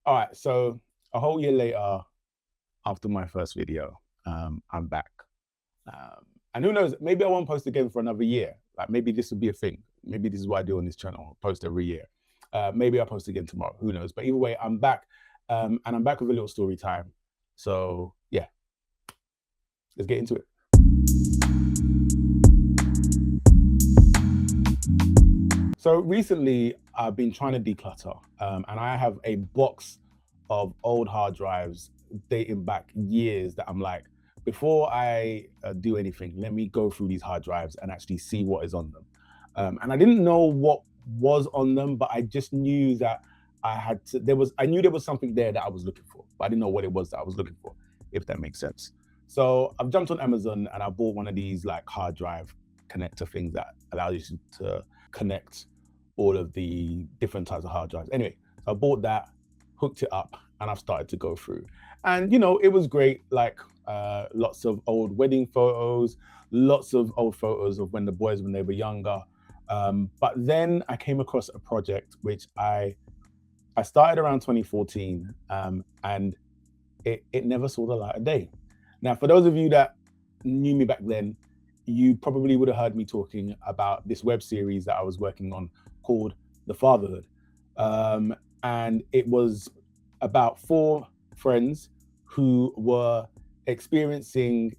All right, so a whole year later, after my first video, I'm back. And who knows, maybe I won't post again for another year. Like maybe this will be a thing. Maybe this is what I do on this channel, post every year. Maybe I'll post again tomorrow, who knows? But either way, I'm back, and I'm back with a little story time. So yeah, let's get into it. So recently, I've been trying to declutter, and I have a box of old hard drives dating back years that I'm like, before I do anything, let me go through these hard drives and actually see what is on them. And I didn't know what was on them, but I just knew that I knew there was something there that I was looking for, but I didn't know what it was that I was looking for, if that makes sense. So I've jumped on Amazon and I bought one of these like hard drive connector things that allows you to connect all of the different types of hard drives. Anyway, so I bought that, hooked it up, and I've started to go through. And it was great, like lots of old wedding photos, lots of old photos of when they were younger. But then I came across a project which I started around 2014, and it never saw the light of day. Now, for those of you that knew me back then, you probably would have heard me talking about this web series that I was working on called The Fatherhood. And it was about 4 friends who were experiencing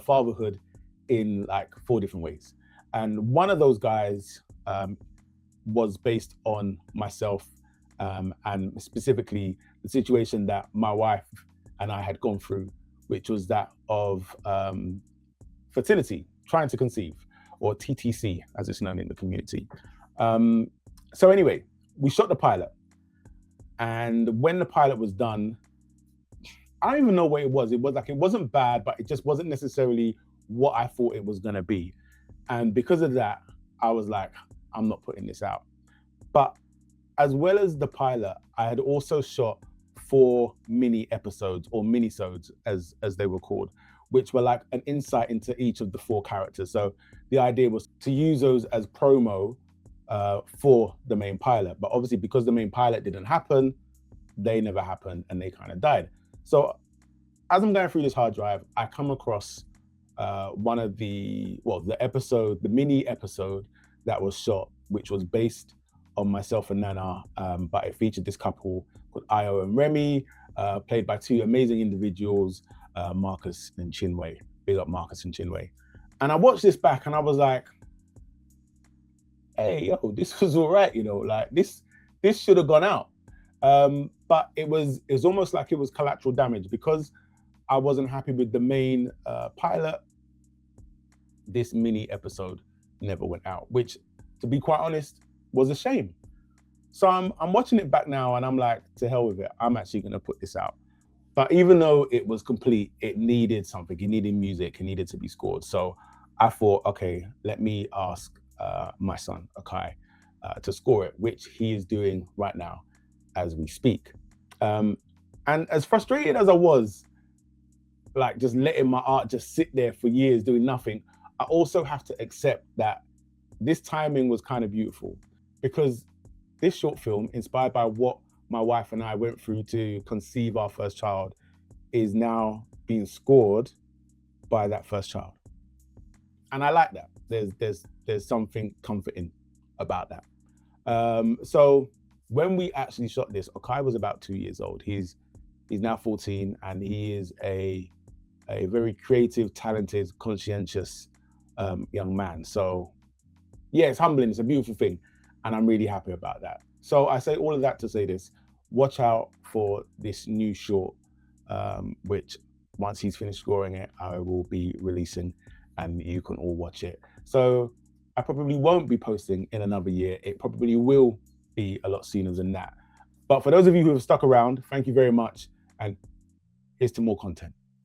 fatherhood in like 4 different ways. And one of those guys was based on myself, and specifically the situation that my wife and I had gone through, which was that of fertility, trying to conceive, or TTC as it's known in the community. So anyway, we shot the pilot, and when the pilot was done, I don't even know what it was. It wasn't bad, but it just wasn't necessarily what I thought it was gonna be. And because of that, I was like, I'm not putting this out. But as well as the pilot, I had also shot 4 mini episodes, or minisodes as they were called, which were like an insight into each of the 4 characters. So the idea was to use those as promo for the main pilot. But obviously, because the main pilot didn't happen, they never happened and they kind of died. So as I'm going through this hard drive, I come across one of the mini episode that was shot, which was based on myself and Nana, but it featured this couple called Io and Remy, played by 2 amazing individuals, Marcus and Chinwe. Big up Marcus and Chinwe. And I watched this back and I was like, hey, yo, this was all right, like this should have gone out. But it was almost like it was collateral damage because I wasn't happy with the main pilot. This mini episode never went out, which, to be quite honest, was a shame. So I'm watching it back now and I'm like, to hell with it. I'm actually gonna put this out. But even though it was complete, it needed something. It needed music. It needed to be scored. So I thought, okay, let me ask my son, Akai, to score it, which he is doing right now as we speak. And as frustrated as I was, like just letting my art just sit there for years doing nothing, I also have to accept that this timing was kind of beautiful, because this short film, inspired by what my wife and I went through to conceive our first child, is now being scored by that first child. And I like that. There's something comforting about that. So when we actually shot this, Akai was about 2 years old. He's now 14, and he is a very creative, talented, conscientious young man. So yeah, it's humbling. It's a beautiful thing, and I'm really happy about that. So I say all of that to say this: watch out for this new short, which once he's finished scoring it, I will be releasing, and you can all watch it. So I probably won't be posting in another year. It probably will be a lot sooner than that. But for those of you who have stuck around, thank you very much, and here's to more content.